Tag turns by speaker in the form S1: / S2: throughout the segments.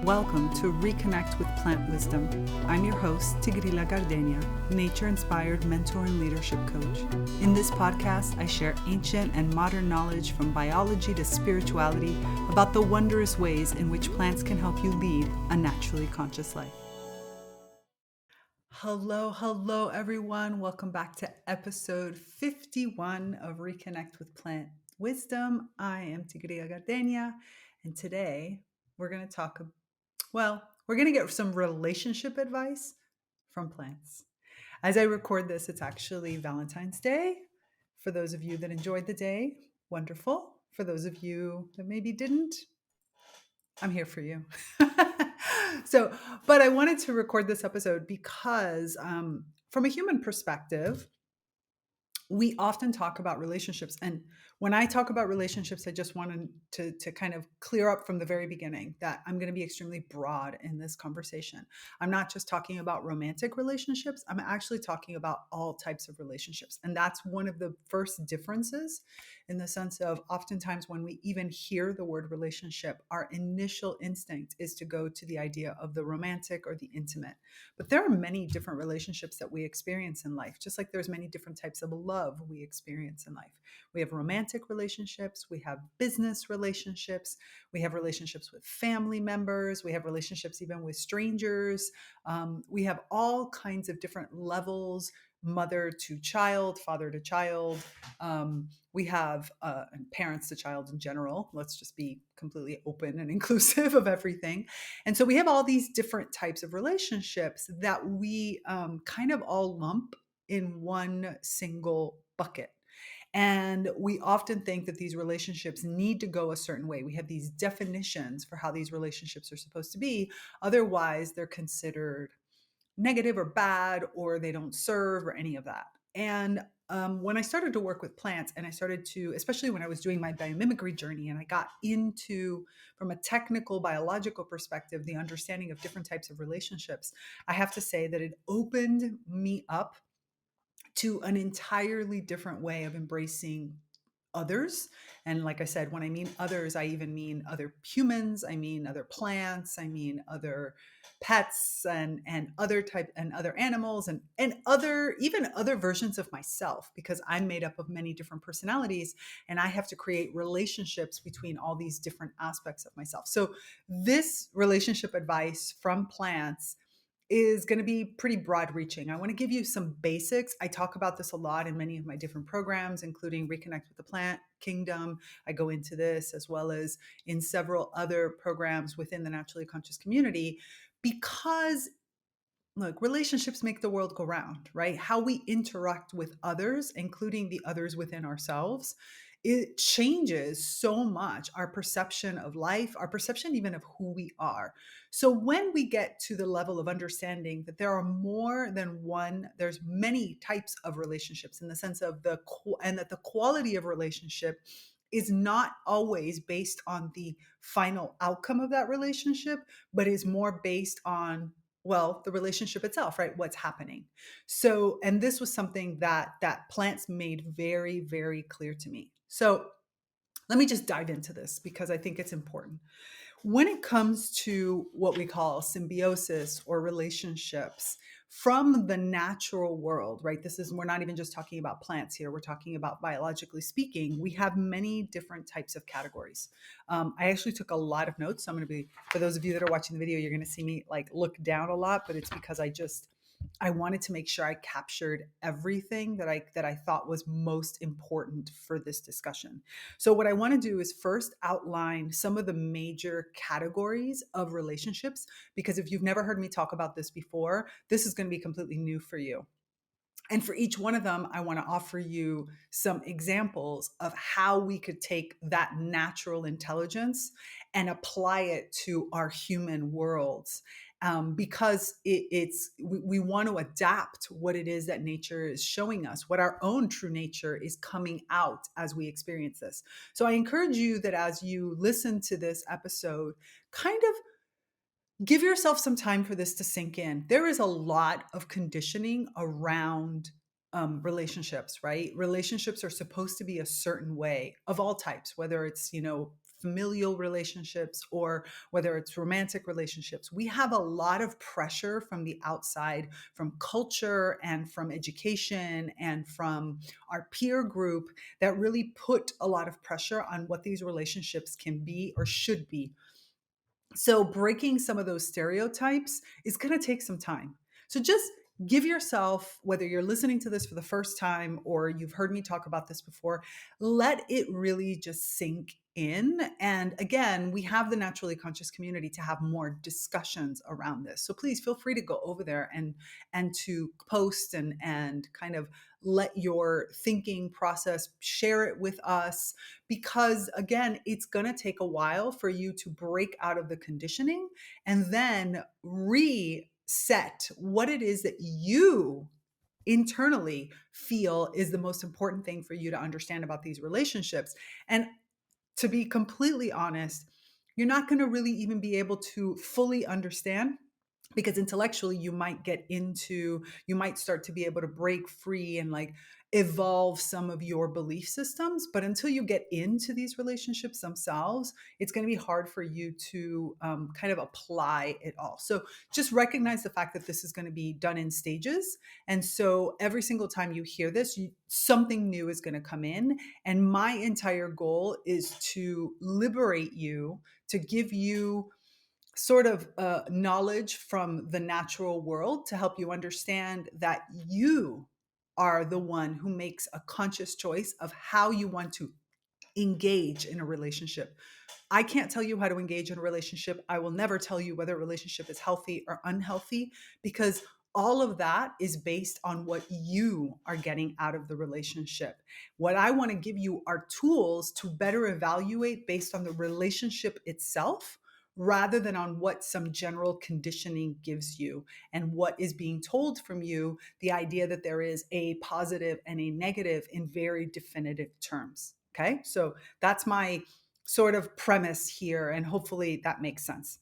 S1: Welcome to ReConnect with Plant Wisdom. I'm your host, Tigrila Gardenia, nature-inspired mentor and leadership coach. In this podcast, I share ancient and modern knowledge from biology to spirituality about the wondrous ways in which plants can help you lead a naturally conscious life. Hello, everyone. Welcome back to episode 51 of ReConnect with Plant Wisdom. I am Tigrila Gardenia, and today we're going to get some relationship advice from plants. As I record this, it's actually Valentine's Day. For those of you that enjoyed the day, wonderful. For those of you that maybe didn't, I'm here for you. But I wanted to record this episode because from a human perspective, we often talk about relationships. And when I talk about relationships, I just wanted to kind of clear up from the very beginning that I'm going to be extremely broad in this conversation. I'm not just talking about romantic relationships. I'm actually talking about all types of relationships. And that's one of the first differences in the sense of oftentimes when we even hear the word relationship, our initial instinct is to go to the idea of the romantic or the intimate. But there are many different relationships that we experience in life, just like there's many different types of love we experience in life. We have romantic relationships, we have business relationships, we have relationships with family members, we have relationships even with strangers. We have all kinds of different levels, mother to child, father to child. We have parents to child in general. Let's just be completely open and inclusive of everything. And so we have all these different types of relationships that we kind of all lump in one single bucket. And we often think that these relationships need to go a certain way. We have these definitions for how these relationships are supposed to be. Otherwise, they're considered negative or bad, or they don't serve or any of that. And when I started to work with plants and I started to, especially when I was doing my biomimicry journey and I got into, from a technical biological perspective, the understanding of different types of relationships, I have to say that it opened me up to an entirely different way of embracing others. And like I said, when I mean others, I even mean other humans, I mean other plants, I mean other pets and other type and other animals and other, even other versions of myself, because I'm made up of many different personalities and I have to create relationships between all these different aspects of myself. So this relationship advice from plants is going to be pretty broad reaching. I want to give you some basics. I talk about this a lot in many of my different programs, including ReConnect with the Plant Kingdom. I go into this as well as in several other programs within the naturally conscious community, because look, relationships make the world go round, right? How we interact with others, including the others within ourselves, it changes so much our perception of life, our perception even of who we are. So when we get to the level of understanding that there are more than one, there's many types of relationships in the sense of and that the quality of relationship is not always based on the final outcome of that relationship, but is more based on, well, the relationship itself, right? What's happening. So, and this was something that plants made very, very clear to me. So let me just dive into this because I think it's important. When it comes to what we call symbiosis or relationships from the natural world, right? We're not even just talking about plants here. We're talking about biologically speaking. We have many different types of categories. I actually took a lot of notes. So I'm going to be, for those of you that are watching the video, you're going to see me like look down a lot, but it's because I wanted to make sure I captured everything that I thought was most important for this discussion. So what I want to do is first outline some of the major categories of relationships, because if you've never heard me talk about this before, this is going to be completely new for you. And for each one of them, I want to offer you some examples of how we could take that natural intelligence and apply it to our human worlds. Because we want to adapt what it is that nature is showing us, what our own true nature is coming out as we experience this. So I encourage you that as you listen to this episode, kind of give yourself some time for this to sink in. There is a lot of conditioning around relationships, right? Relationships are supposed to be a certain way of all types, whether it's, familial relationships or whether it's romantic relationships, we have a lot of pressure from the outside, from culture and from education and from our peer group that really put a lot of pressure on what these relationships can be or should be. So breaking some of those stereotypes is going to take some time. So just give yourself, whether you're listening to this for the first time or you've heard me talk about this before, let it really just sink in. And again, we have the naturally conscious community to have more discussions around this. So please feel free to go over there and to post and kind of let your thinking process, share it with us, because again, it's going to take a while for you to break out of the conditioning and then reset what it is that you internally feel is the most important thing for you to understand about these relationships. And to be completely honest, you're not going to really even be able to fully understand, because intellectually you might start to be able to break free and like evolve some of your belief systems, but until you get into these relationships themselves, it's going to be hard for you to kind of apply it all. So just recognize the fact that this is going to be done in stages, and so every single time you hear this, something new is going to come in, and my entire goal is to liberate you, to give you sort of knowledge from the natural world to help you understand that you are the one who makes a conscious choice of how you want to engage in a relationship. I can't tell you how to engage in a relationship. I will never tell you whether a relationship is healthy or unhealthy, because all of that is based on what you are getting out of the relationship. What I want to give you are tools to better evaluate based on the relationship itself, rather than on what some general conditioning gives you and what is being told from you, the idea that there is a positive and a negative in very definitive terms. Okay, so that's my sort of premise here, and hopefully that makes sense.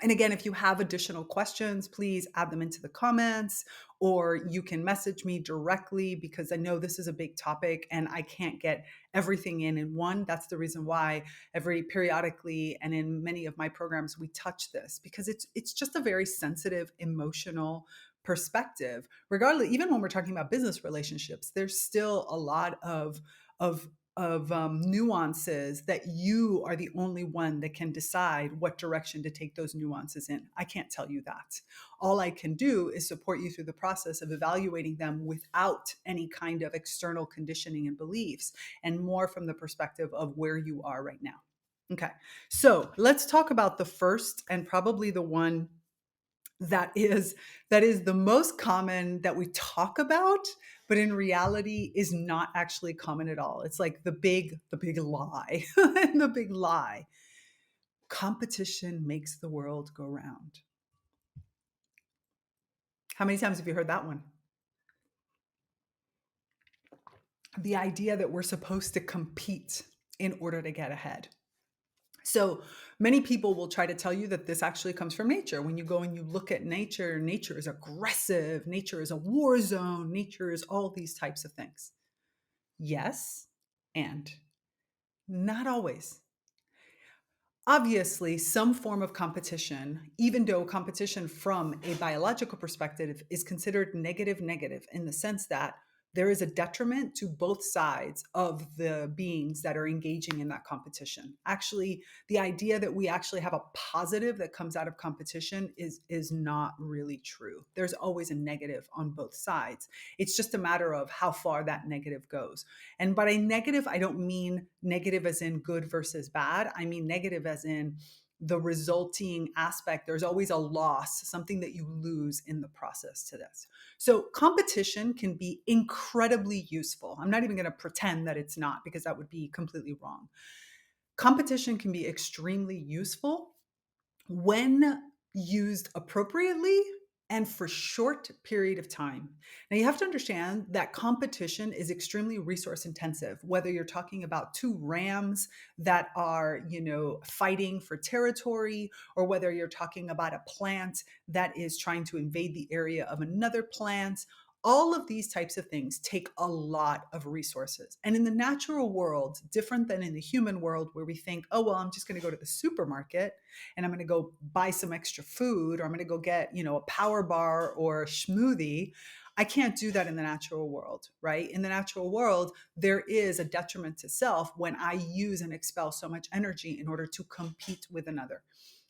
S1: And again, if you have additional questions, please add them into the comments, or you can message me directly, because I know this is a big topic and I can't get everything in one. That's the reason why every periodically and in many of my programs we touch this, because it's just a very sensitive, emotional perspective. Regardless, even when we're talking about business relationships, there's still a lot of nuances that you are the only one that can decide what direction to take those nuances in. I can't tell you that. All I can do is support you through the process of evaluating them without any kind of external conditioning and beliefs, and more from the perspective of where you are right now. Okay, so let's talk about the first, and probably the one that is the most common that we talk about, but in reality is not actually common at all. It's like the big lie. And the big lie: competition makes the world go round. How many times have you heard that one? The idea that we're supposed to compete in order to get ahead. So many people will try to tell you that this actually comes from nature. When you go and you look at nature, nature is aggressive, nature is a war zone, nature is all these types of things. Yes, and not always. Obviously, some form of competition, even though competition from a biological perspective is considered negative in the sense that there is a detriment to both sides of the beings that are engaging in that competition. Actually, the idea that we actually have a positive that comes out of competition is not really true. There's always a negative on both sides. It's just a matter of how far that negative goes. And by negative, I don't mean negative as in good versus bad. I mean negative as in the resulting aspect. There's always a loss, something that you lose in the process to this. So competition can be incredibly useful. I'm not even going to pretend that it's not, because that would be completely wrong. Competition can be extremely useful when used appropriately and for short period of time. Now you have to understand that competition is extremely resource intensive, whether you're talking about two rams that are, fighting for territory, or whether you're talking about a plant that is trying to invade the area of another plant. All of these types of things take a lot of resources. And in the natural world, different than in the human world where we think, oh, well, I'm just going to go to the supermarket and I'm going to go buy some extra food, or I'm going to go get, a power bar or a smoothie. I can't do that in the natural world, right? In the natural world, there is a detriment to self when I use and expel so much energy in order to compete with another.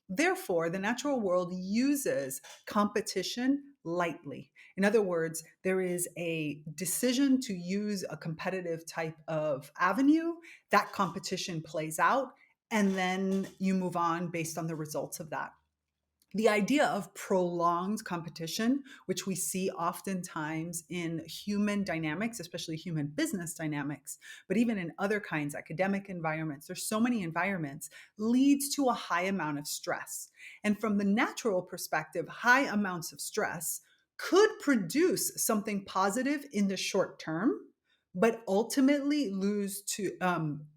S1: Therefore, the natural world uses competition lightly. In other words, there is a decision to use a competitive type of avenue. That competition plays out, and then you move on based on the results of that. The idea of prolonged competition, which we see oftentimes in human dynamics, especially human business dynamics, but even in other kinds, academic environments, there's so many environments, leads to a high amount of stress. And from the natural perspective, high amounts of stress could produce something positive in the short term, but ultimately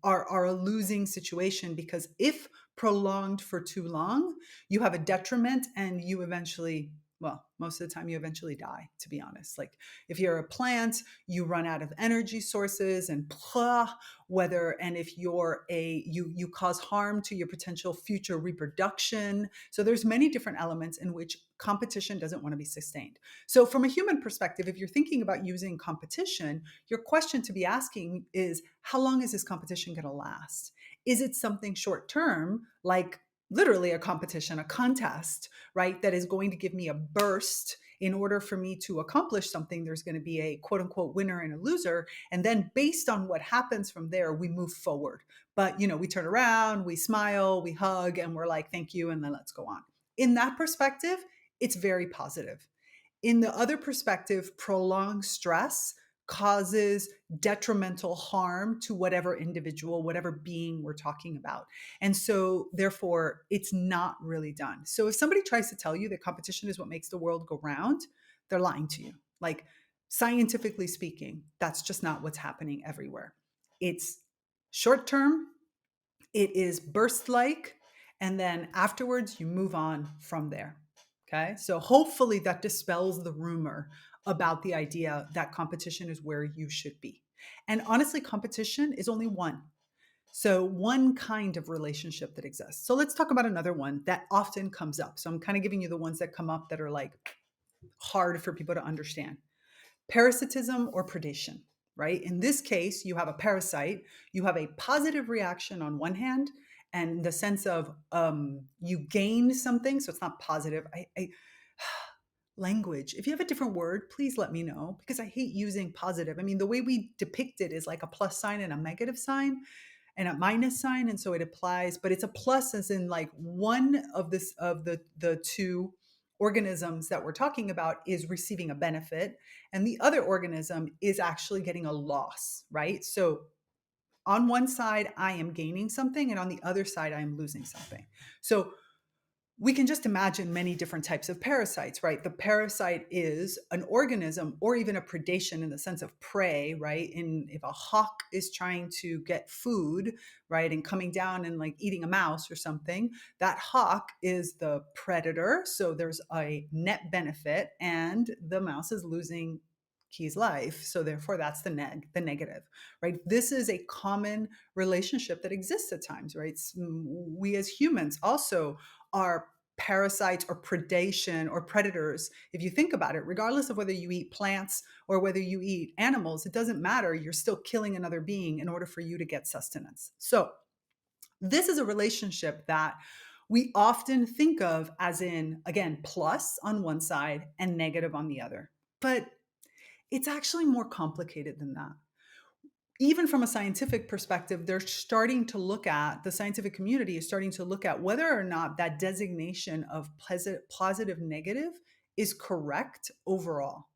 S1: are a losing situation, because if prolonged for too long, you have a detriment and you eventually, well, most of the time you eventually die, to be honest. Like if you're a plant, you run out of energy sources and and if you cause harm to your potential future reproduction. So there's many different elements in which competition doesn't want to be sustained. So from a human perspective, if you're thinking about using competition, your question to be asking is, how long is this competition going to last? Is it something short term, like literally a competition, a contest, right? That is going to give me a burst. In order for me to accomplish something, there's going to be a quote unquote winner and a loser. And then based on what happens from there, we move forward. But, we turn around, we smile, we hug, and we're like, thank you. And then let's go on. In that perspective, it's very positive. In the other perspective, prolonged stress causes detrimental harm to whatever individual, whatever being we're talking about. And so therefore, it's not really done. So if somebody tries to tell you that competition is what makes the world go round, they're lying to you. Like scientifically speaking, that's just not what's happening everywhere. It's short term, it is burst like, and then afterwards you move on from there. Okay. So hopefully that dispels the rumor about the idea that competition is where you should be. And honestly, competition is only one. So one kind of relationship that exists. So let's talk about another one that often comes up. So I'm kind of giving you the ones that come up that are like hard for people to understand. Parasitism or predation, right? In this case, you have a parasite, you have a positive reaction on one hand, and the sense of you gain something. So it's not positive. Language. If you have a different word, please let me know, because I hate using positive. I mean, the way we depict it is like a plus sign and a negative sign and a minus sign, and so it applies, but it's a plus as in like one of the two organisms that we're talking about is receiving a benefit and the other organism is actually getting a loss, right? So on one side I am gaining something and on the other side I am losing something. So we can just imagine many different types of parasites, right? The parasite is an organism or even a predation in the sense of prey, right? If a hawk is trying to get food, right, and coming down and like eating a mouse or something, that hawk is the predator. So there's a net benefit and the mouse is losing his life. So therefore that's the negative, right? This is a common relationship that exists at times, right? We as humans also are parasites or predation or predators. If you think about it, regardless of whether you eat plants or whether you eat animals, it doesn't matter. You're still killing another being in order for you to get sustenance. So this is a relationship that we often think of as in, again, plus on one side and negative on the other. But it's actually more complicated than that. Even from a scientific perspective, they're starting to look at, the scientific community is starting to look at whether or not that designation of positive negative is correct overall.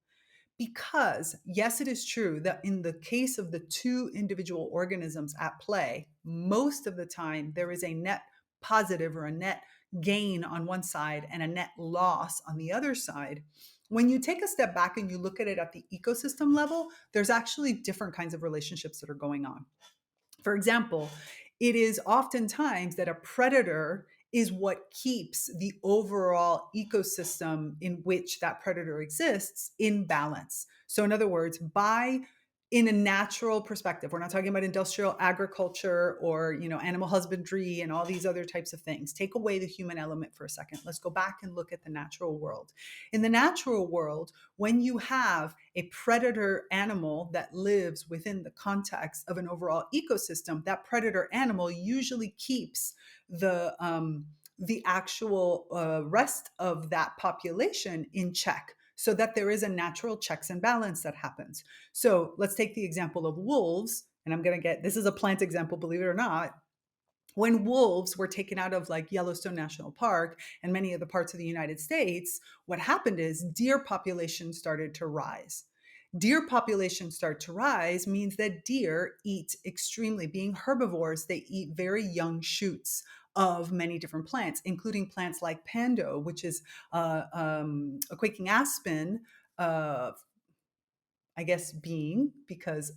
S1: Because yes, it is true that in the case of the two individual organisms at play, most of the time there is a net positive or a net gain on one side and a net loss on the other side. When you take a step back and you look at it at the ecosystem level, there's actually different kinds of relationships that are going on. For example, it is oftentimes that a predator is what keeps the overall ecosystem in which that predator exists in balance. So in other words, in a natural perspective, we're not talking about industrial agriculture or, animal husbandry and all these other types of things. Take away the human element for a second. Let's go back and look at the natural world. In the natural world, when you have a predator animal that lives within the context of an overall ecosystem, that predator animal usually keeps the actual rest of that population in check, so that there is a natural checks and balance that happens. So let's take the example of wolves, and this is a plant example, believe it or not. When wolves were taken out of like Yellowstone National Park and many of the parts of the United States, what happened is deer populations started to rise. Deer populations start to rise means that deer eat extremely, being herbivores, they eat very young shoots of many different plants, including plants like pando, which is a quaking aspen, I guess, being, because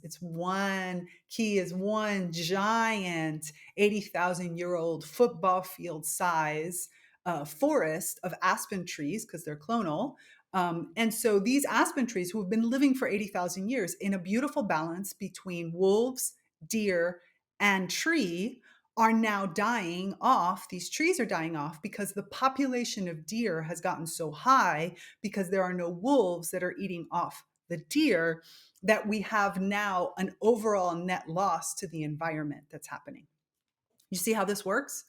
S1: key is one giant 80,000-year-old football field size forest of aspen trees, because they're clonal. And so these aspen trees, who have been living for 80,000 years in a beautiful balance between wolves, deer, and tree, are now dying off. These trees are dying off because the population of deer has gotten so high, because there are no wolves that are eating off the deer, that we have now an overall net loss to the environment that's happening. You see how this works?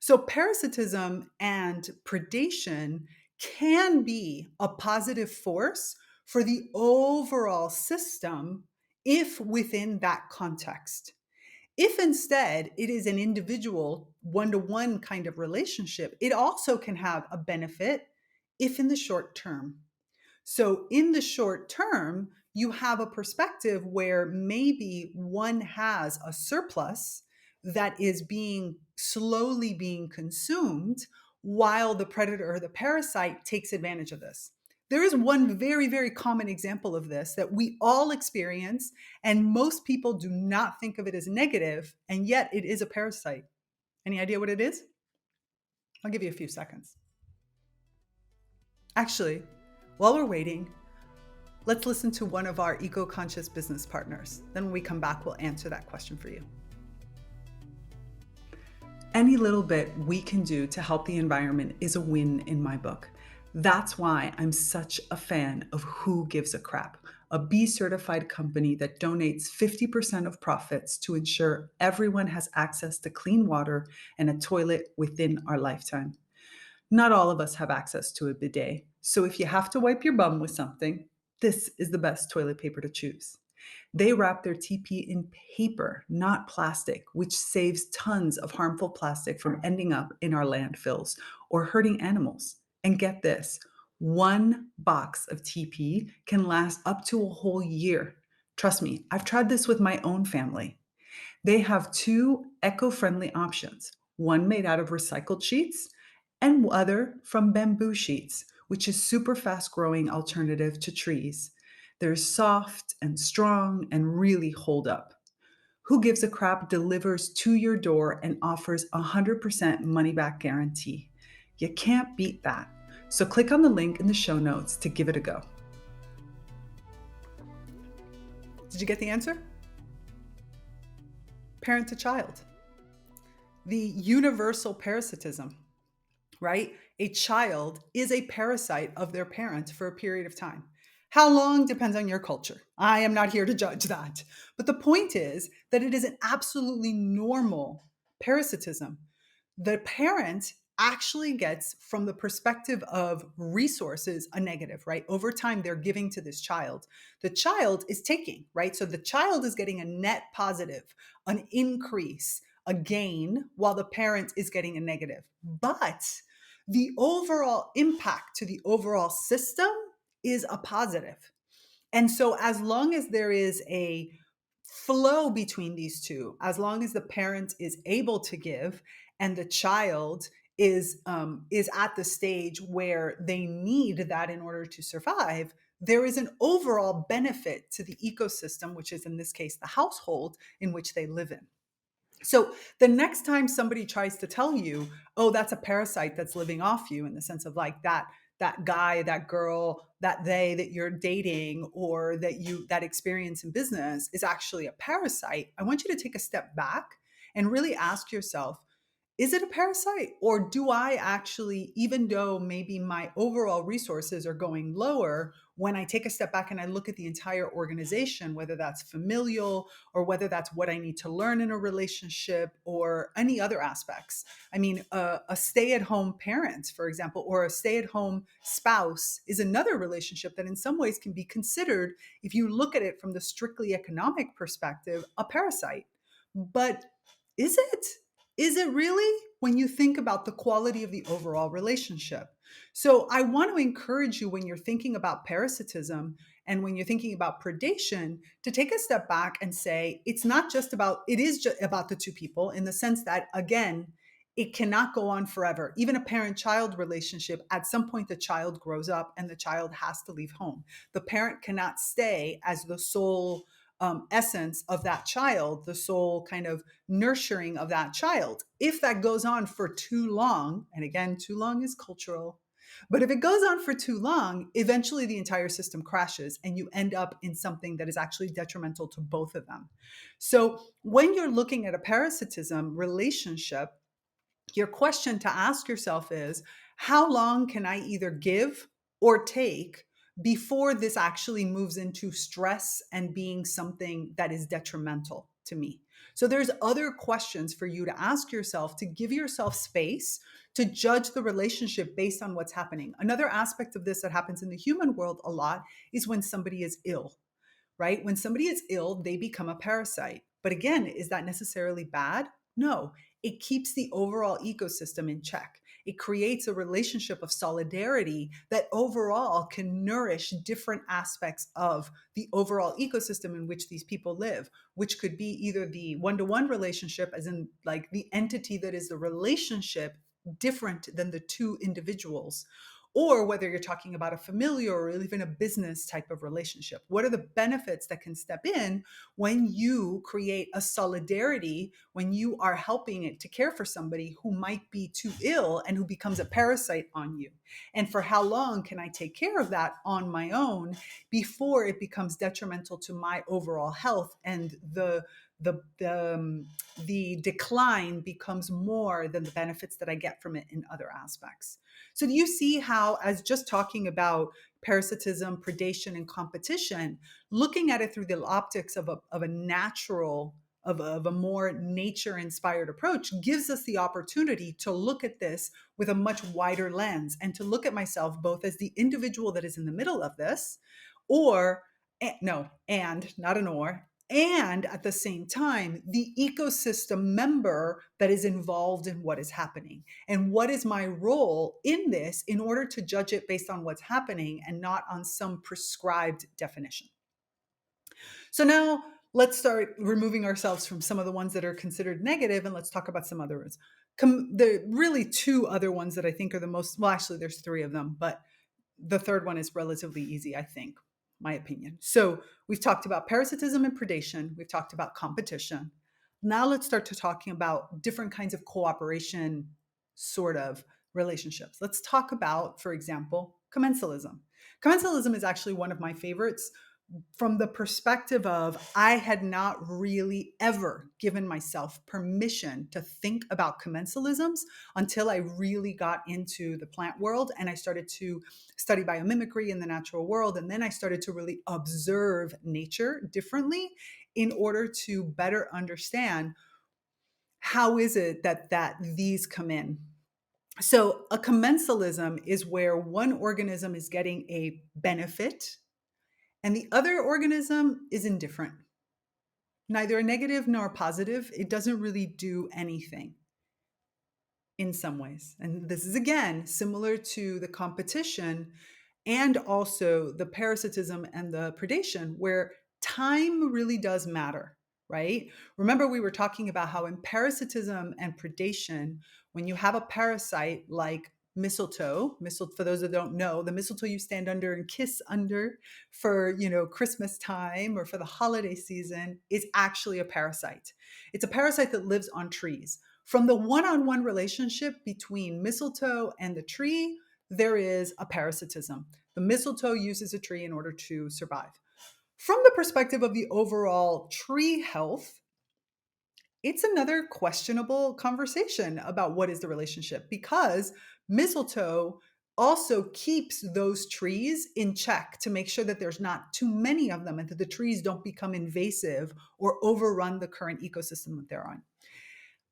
S1: So parasitism and predation can be a positive force for the overall system if within that context. If instead it is an individual one-to-one kind of relationship, it also can have a benefit if in the short term. So in the short term, you have a perspective where maybe one has a surplus that is slowly being consumed, while the predator or the parasite takes advantage of this. There is one very, very common example of this that we all experience, and most people do not think of it as negative, and yet it is a parasite. Any idea what it is? I'll give you a few seconds. Actually, while we're waiting, let's listen to one of our eco-conscious business partners. Then when we come back, we'll answer that question for you. Any little bit we can do to help the environment is a win in my book. That's why I'm such a fan of Who Gives a Crap, a B-certified company that donates 50% of profits to ensure everyone has access to clean water and a toilet within our lifetime. Not all of us have access to a bidet, so if you have to wipe your bum with something, this is the best toilet paper to choose. They wrap their TP in paper, not plastic, which saves tons of harmful plastic from ending up in our landfills or hurting animals. And get this, one box of TP can last up to a whole year. Trust me, I've tried this with my own family. They have two eco-friendly options, one made out of recycled sheets and other from bamboo sheets, which is super fast growing alternative to trees. They're soft and strong and really hold up. Who Gives a Crap delivers to your door and offers 100% money back guarantee. You can't beat that. So click on the link in the show notes to give it a go. Did you get the answer? Parent to child. The universal parasitism, right? A child is a parasite of their parent for a period of time. How long depends on your culture. I am not here to judge that. But the point is that it is an absolutely normal parasitism. The parent actually gets, from the perspective of resources, a negative, right? Over time, they're giving to this child. The child is taking, right? So the child is getting a net positive, an increase, a gain, while the parent is getting a negative. But the overall impact to the overall system is a positive. And so as long as there is a flow between these two, as long as the parent is able to give and the child is at the stage where they need that in order to survive, there is an overall benefit to the ecosystem, which is in this case the household in which they live in. So the next time somebody tries to tell you, oh, that's a parasite that's living off you, in the sense of like that guy, that girl, that they that you're dating, or that experience in business is actually a parasite, I want you to take a step back and really ask yourself, is it a parasite? Or do I actually, even though maybe my overall resources are going lower, when I take a step back and I look at the entire organization, whether that's familial or whether that's what I need to learn in a relationship or any other aspects? I mean, a stay at home parent, for example, or a stay at home spouse is another relationship that in some ways can be considered, if you look at it from the strictly economic perspective, a parasite. But is it? Is it really, when you think about the quality of the overall relationship? So I want to encourage you, when you're thinking about parasitism and when you're thinking about predation, to take a step back and say, it's not just about, it is just about the two people, in the sense that, again, it cannot go on forever. Even a parent child relationship, at some point, the child grows up and the child has to leave home. The parent cannot stay as the sole essence of that child, the sole kind of nurturing of that child. If that goes on for too long, and again, too long is cultural, but if it goes on for too long, eventually the entire system crashes and you end up in something that is actually detrimental to both of them. So when you're looking at a parasitism relationship, your question to ask yourself is, how long can I either give or take before this actually moves into stress and being something that is detrimental to me? So there's other questions for you to ask yourself, to give yourself space to judge the relationship based on what's happening. Another aspect of this that happens in the human world a lot is when somebody is ill, right? When somebody is ill, they become a parasite. But again, is that necessarily bad? No. It keeps the overall ecosystem in check. It creates a relationship of solidarity that overall can nourish different aspects of the overall ecosystem in which these people live, which could be either the one-to-one relationship, as in like the entity that is the relationship, different than the two individuals, or whether you're talking about a familiar or even a business type of relationship. What are the benefits that can step in when you create a solidarity, when you are helping it to care for somebody who might be too ill and who becomes a parasite on you? And for how long can I take care of that on my own before it becomes detrimental to my overall health, and the decline becomes more than the benefits that I get from it in other aspects? So do you see how, as just talking about parasitism, predation, and competition, looking at it through the optics of a natural, of a more nature-inspired approach, gives us the opportunity to look at this with a much wider lens, and to look at myself both as the individual that is in the middle of this, or no, and not an or, and at the same time, the ecosystem member that is involved in what is happening. And what is my role in this, in order to judge it based on what's happening and not on some prescribed definition? So now let's start removing ourselves from some of the ones that are considered negative, and let's talk about some others. The really two other ones that I think are the most, well, actually, there's three of them, but the third one is relatively easy, I think, my opinion. So we've talked about parasitism and predation. We've talked about competition. Now let's start to talking about different kinds of cooperation sort of relationships. Let's talk about, for example, commensalism. Commensalism is actually one of my favorites, from the perspective of, I had not really ever given myself permission to think about commensalisms until I really got into the plant world and I started to study biomimicry in the natural world. And then I started to really observe nature differently in order to better understand how is it that these come in. So a commensalism is where one organism is getting a benefit and the other organism is indifferent, neither a negative nor a positive. It doesn't really do anything in some ways. And this is, again, similar to the competition and also the parasitism and the predation, where time really does matter, right? Remember, we were talking about how in parasitism and predation, when you have a parasite like mistletoe. Mistletoe, for those that don't know, the mistletoe you stand under and kiss under for, Christmas time or for the holiday season is actually a parasite. It's a parasite that lives on trees. From the one-on-one relationship between mistletoe and the tree, there is a parasitism. The mistletoe uses a tree in order to survive. From the perspective of the overall tree health, it's another questionable conversation about what is the relationship, because mistletoe also keeps those trees in check to make sure that there's not too many of them and that the trees don't become invasive or overrun the current ecosystem that they're on.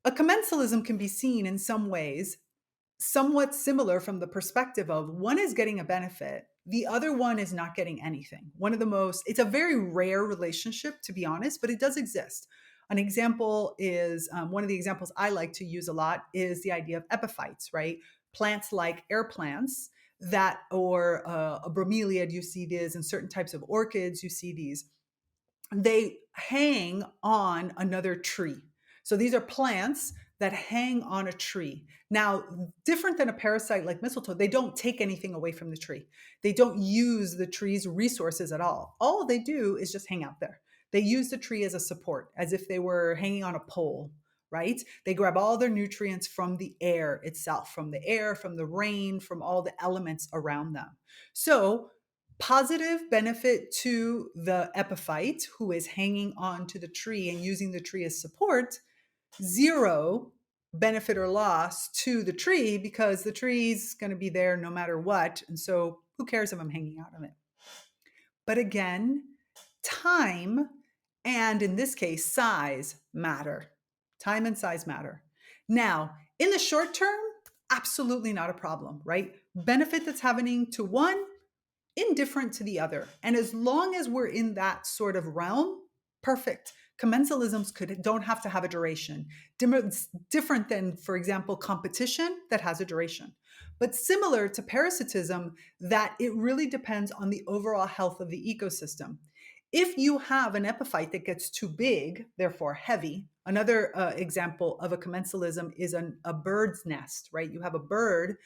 S1: A commensalism can be seen in some ways somewhat similar from the perspective of one is getting a benefit, the other one is not getting anything. It's a very rare relationship, to be honest, but it does exist. An example is one of the examples I like to use a lot is the idea of epiphytes, right? Plants like air plants or a bromeliad, you see these, and certain types of orchids, you see these. They hang on another tree. So these are plants that hang on a tree. Now, different than a parasite like mistletoe, they don't take anything away from the tree. They don't use the tree's resources at all. All they do is just hang out there. They use the tree as a support, as if they were hanging on a pole, right? They grab all their nutrients from the air itself, from the air, from the rain, from all the elements around them. So positive benefit to the epiphyte who is hanging on to the tree and using the tree as support, zero benefit or loss to the tree because the tree's going to be there no matter what. And so who cares if I'm hanging out on it? But again, time and in this case, size matter. Time and size matter. Now, in the short term, absolutely not a problem, right? Benefit that's happening to one, indifferent to the other. And as long as we're in that sort of realm, perfect. Commensalisms don't have to have a duration. Different than, for example, competition that has a duration. But similar to parasitism, that it really depends on the overall health of the ecosystem. If you have an epiphyte that gets too big, therefore heavy, another example of a commensalism is a bird's nest, right? You have a bird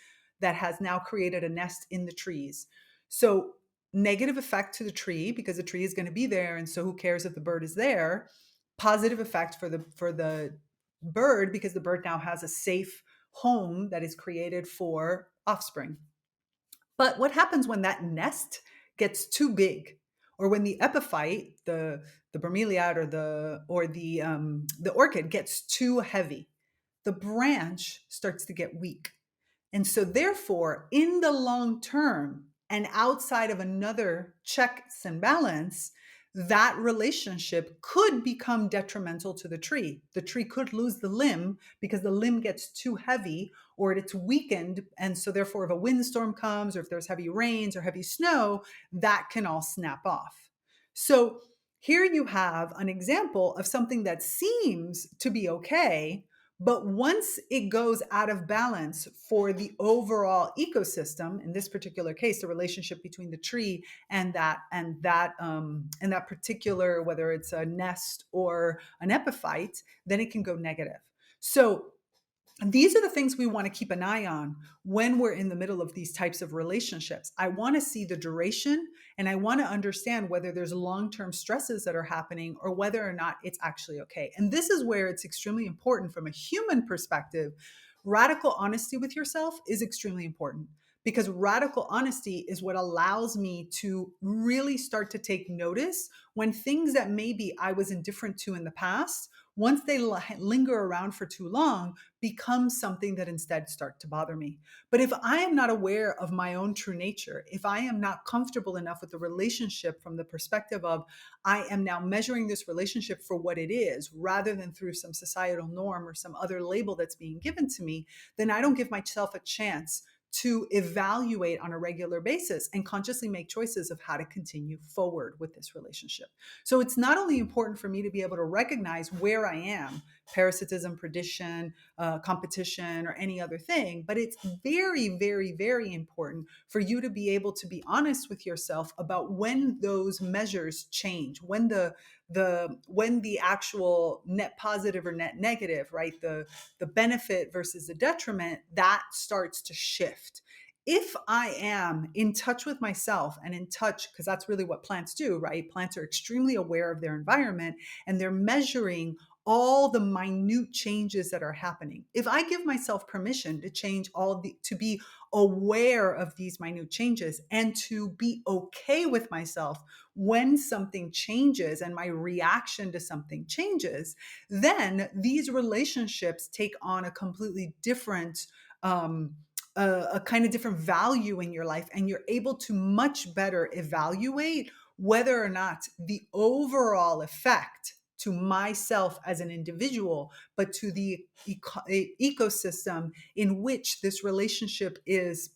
S1: that has now created a nest in the trees. So negative effect to the tree because the tree is going to be there, and so who cares if the bird is there? Positive effect for the bird because the bird now has a safe home that is created for offspring. But what happens when that nest gets too big, or when the epiphyte, the bromeliad or the orchid gets too heavy? The branch starts to get weak. And so therefore, in the long term and outside of another checks and balance, that relationship could become detrimental to the tree. The tree could lose the limb because the limb gets too heavy or it's weakened. And so therefore, if a windstorm comes or if there's heavy rains or heavy snow, that can all snap off. So here you have an example of something that seems to be okay, but once it goes out of balance for the overall ecosystem, in this particular case, the relationship between the tree and that particular, whether it's a nest or an epiphyte, then it can go negative. So these are the things we want to keep an eye on when we're in the middle of these types of relationships. I want to see the duration and I want to understand whether there's long-term stresses that are happening or whether or not it's actually okay. And this is where it's extremely important from a human perspective. Radical honesty with yourself is extremely important because radical honesty is what allows me to really start to take notice when things that maybe I was indifferent to in the past, once they linger around for too long, become something that instead start to bother me. But if I am not aware of my own true nature, if I am not comfortable enough with the relationship from the perspective of I am now measuring this relationship for what it is, rather than through some societal norm or some other label that's being given to me, then I don't give myself a chance to evaluate on a regular basis and consciously make choices of how to continue forward with this relationship. So it's not only important for me to be able to recognize where I am, parasitism, predation, competition, or any other thing. But it's very, very, very important for you to be able to be honest with yourself about when those measures change, when the actual net positive or net negative, right? The benefit versus the detriment, that starts to shift. If I am in touch with myself and in touch, because that's really what plants do, right? Plants are extremely aware of their environment and they're measuring all the minute changes that are happening. If I give myself permission to change to be aware of these minute changes and to be okay with myself when something changes and my reaction to something changes, then these relationships take on a completely different, a kind of different value in your life, and you're able to much better evaluate whether or not the overall effect to myself as an individual, but to the ecosystem in which this relationship is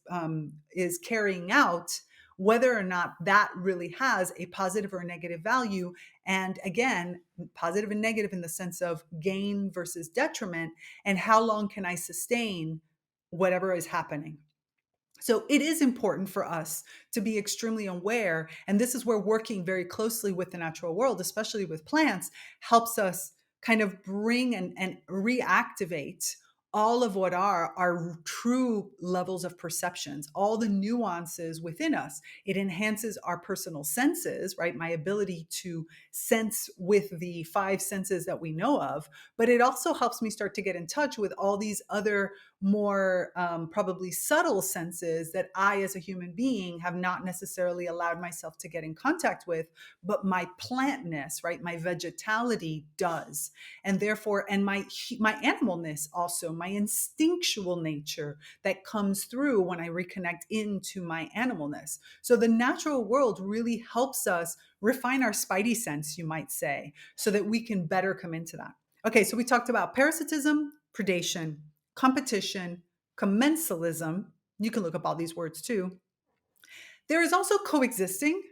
S1: carrying out, whether or not that really has a positive or a negative value. And again, positive and negative in the sense of gain versus detriment, and how long can I sustain whatever is happening. So it is important for us to be extremely aware. And this is where working very closely with the natural world, especially with plants, helps us kind of bring and reactivate all of what are our true levels of perceptions, all the nuances within us. It enhances our personal senses, right? My ability to sense with the five senses that we know of, but it also helps me start to get in touch with all these other more probably subtle senses that I, as a human being, have not necessarily allowed myself to get in contact with, but my plantness, right, my vegetality does, and therefore, and my animalness also, my instinctual nature that comes through when I reconnect into my animalness. So the natural world really helps us refine our spidey sense, you might say, so that we can better come into that. Okay, so we talked about parasitism, predation, competition, commensalism. You can look up all these words too. There is also coexisting.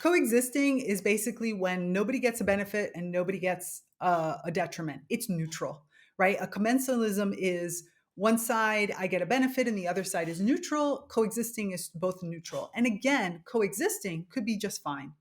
S1: Coexisting is basically when nobody gets a benefit and nobody gets a detriment. It's neutral, right? A commensalism is one side I get a benefit and the other side is neutral. Coexisting is both neutral. And again, coexisting could be just fine.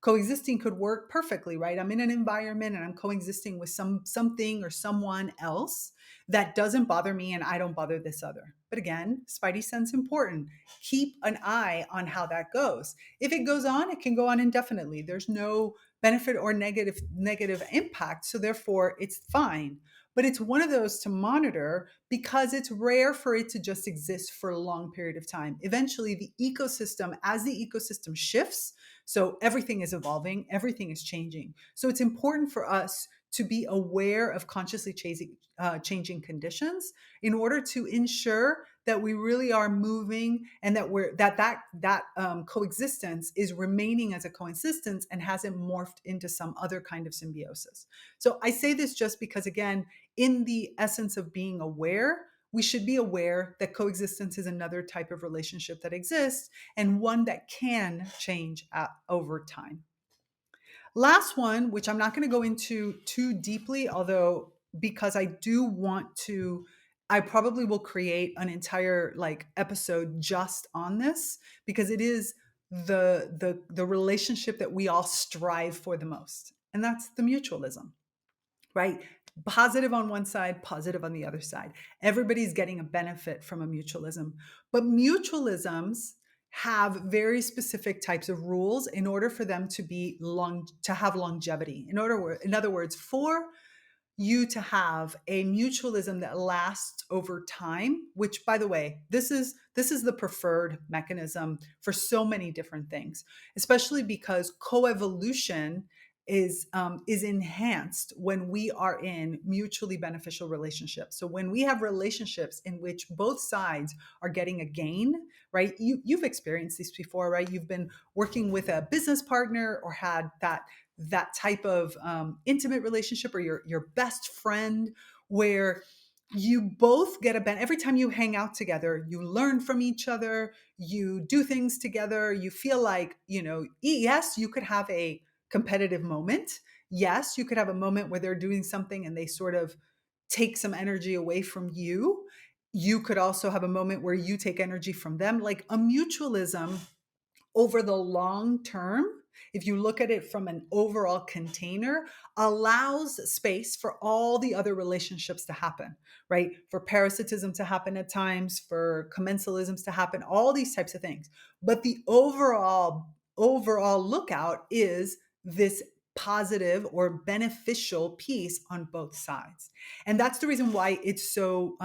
S1: Coexisting could work perfectly, right? I'm in an environment and I'm coexisting with something or someone else that doesn't bother me and I don't bother this other. But again, spidey sense important. Keep an eye on how that goes. If it goes on, it can go on indefinitely. There's no benefit or negative impact, so therefore it's fine. But it's one of those to monitor because it's rare for it to just exist for a long period of time. Eventually, the ecosystem, as the ecosystem shifts, so everything is evolving, everything is changing. So it's important for us to be aware of consciously changing conditions in order to ensure that we really are moving and that coexistence is remaining as a coexistence and hasn't morphed into some other kind of symbiosis. So I say this just because, again, in the essence of being aware, we should be aware that coexistence is another type of relationship that exists and one that can change over time. Last one, which I'm not going to go into too deeply, although because I do want to, I probably will create an entire episode just on this because it is the relationship that we all strive for the most, and that's the mutualism, right? Positive on one side, positive on the other side. Everybody's getting a benefit from a mutualism. But mutualisms have very specific types of rules in order for them to have longevity. In other words, for you to have a mutualism that lasts over time, which, by the way, this is the preferred mechanism for so many different things, especially because coevolution is enhanced when we are in mutually beneficial relationships. So when we have relationships in which both sides are getting a gain, right? You've experienced these before, right? You've been working with a business partner or had that type of intimate relationship, or your best friend, where you both get a benefit. Every time you hang out together, you learn from each other, you do things together, you feel like, yes, you could have a competitive moment. Yes, you could have a moment where they're doing something and they sort of take some energy away from you. You could also have a moment where you take energy from them. Like a mutualism over the long term, if you look at it from an overall container, allows space for all the other relationships to happen, right? For parasitism to happen at times, for commensalisms to happen, all these types of things. But the overall lookout is this positive or beneficial piece on both sides. And that's the reason why it's so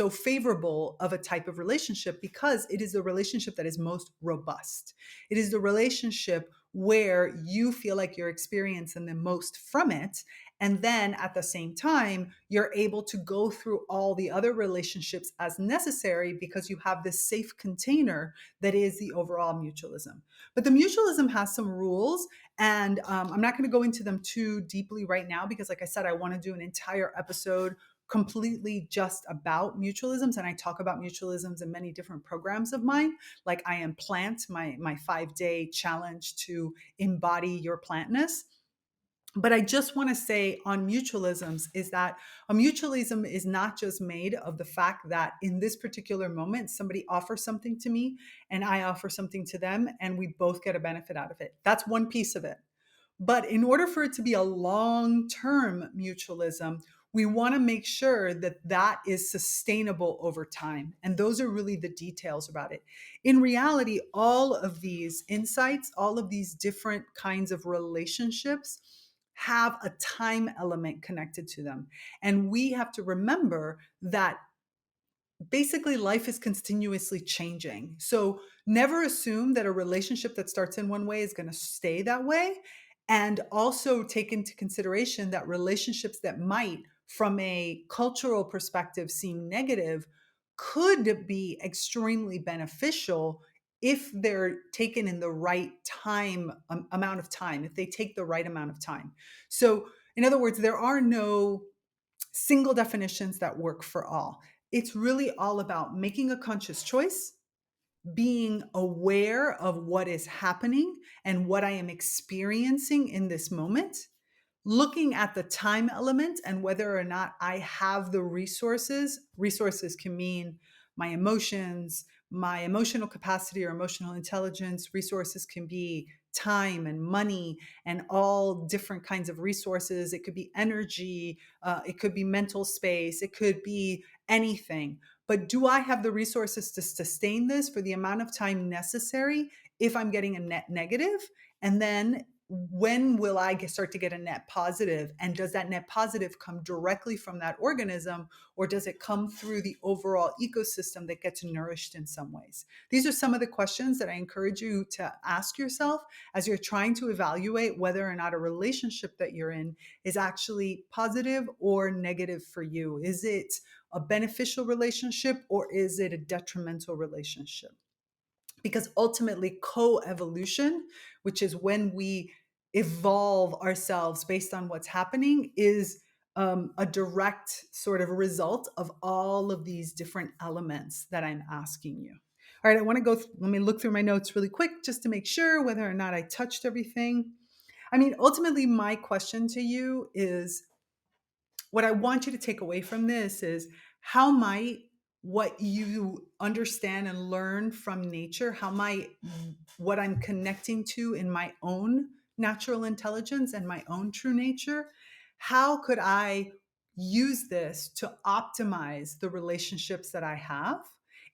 S1: favorable of a type of relationship, because it is the relationship that is most robust. It is the relationship where you feel like you're experiencing the most from it. And then at the same time, you're able to go through all the other relationships as necessary because you have this safe container that is the overall mutualism. But the mutualism has some rules, and I'm not going to go into them too deeply right now because, like I said, I want to do an entire episode completely just about mutualisms. And I talk about mutualisms in many different programs of mine. Like I Am Plant, my 5-day challenge to embody your plantness. But I just want to say on mutualisms is that a mutualism is not just made of the fact that in this particular moment, somebody offers something to me and I offer something to them and we both get a benefit out of it. That's one piece of it. But in order for it to be a long-term mutualism, we want to make sure that that is sustainable over time. And those are really the details about it. In reality, all of these insights, all of these different kinds of relationships have a time element connected to them. And we have to remember that basically life is continuously changing. So never assume that a relationship that starts in one way is going to stay that way. And also take into consideration that relationships that might, from a cultural perspective, seem negative could be extremely beneficial if they're taken in the right time, amount of time, if they take the right amount of time. So, in other words, there are no single definitions that work for all. It's really all about making a conscious choice, being aware of what is happening and what I am experiencing in this moment, looking at the time element and whether or not I have the resources. Resources can mean my emotions, my emotional capacity or emotional intelligence. Resources can be time and money and all different kinds of resources. It could be energy, it could be mental space, it could be anything. But do I have the resources to sustain this for the amount of time necessary if I'm getting a net negative? And then when will I start to get a net positive? And does that net positive come directly from that organism, or does it come through the overall ecosystem that gets nourished in some ways? These are some of the questions that I encourage you to ask yourself as you're trying to evaluate whether or not a relationship that you're in is actually positive or negative for you. Is it a beneficial relationship or is it a detrimental relationship? Because ultimately, co-evolution, which is when we evolve ourselves based on what's happening, is a direct sort of result of all of these different elements that I'm asking you. All right, I want to let me look through my notes really quick just to make sure whether or not I touched everything. I mean, ultimately, my question to you is, what I want you to take away from this is, how might what you understand and learn from nature, how might what I'm connecting to in my own natural intelligence and my own true nature, how could I use this to optimize the relationships that I have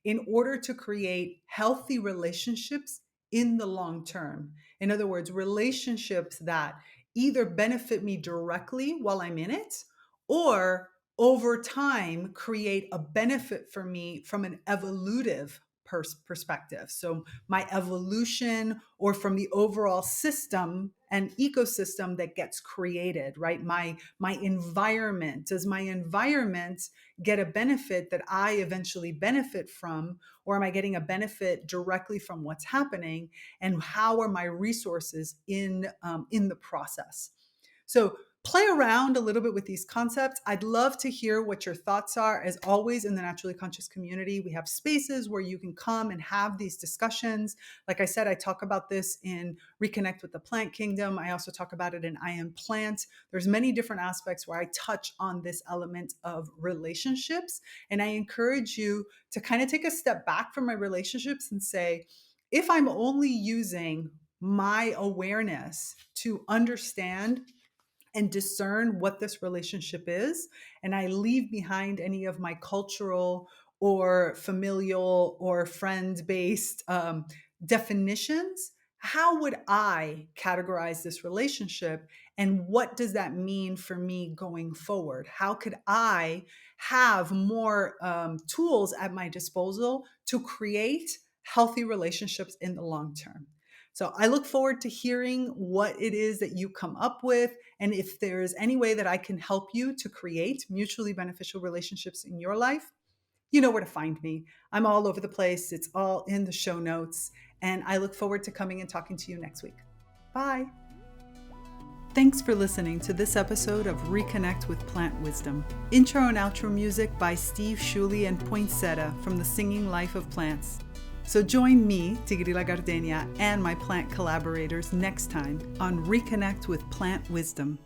S1: in order to create healthy relationships in the long term? In other words, relationships that either benefit me directly while I'm in it, or over time create a benefit for me from an evolutive perspective. So my evolution, or from the overall system and ecosystem that gets created, right? My environment, does my environment get a benefit that I eventually benefit from, or am I getting a benefit directly from what's happening? And how are my resources in the process? So play around a little bit with these concepts. I'd love to hear what your thoughts are. As always, in the Naturally Conscious community, we have spaces where you can come and have these discussions. Like I said, I talk about this in Reconnect with the Plant Kingdom. I also talk about it in I Am Plant. There's many different aspects where I touch on this element of relationships. And I encourage you to kind of take a step back from my relationships and say, if I'm only using my awareness to understand and discern what this relationship is, and I leave behind any of my cultural or familial or friend-based definitions, how would I categorize this relationship? And what does that mean for me going forward? How could I have more tools at my disposal to create healthy relationships in the long term? So I look forward to hearing what it is that you come up with. And if there's any way that I can help you to create mutually beneficial relationships in your life, you know where to find me. I'm all over the place. It's all in the show notes. And I look forward to coming and talking to you next week. Bye. Thanks for listening to this episode of Reconnect with Plant Wisdom. Intro and outro music by Steve Shuley and Poinsettia from The Singing Life of Plants. So join me, Tigrila Gardenia, and my plant collaborators next time on Reconnect with Plant Wisdom.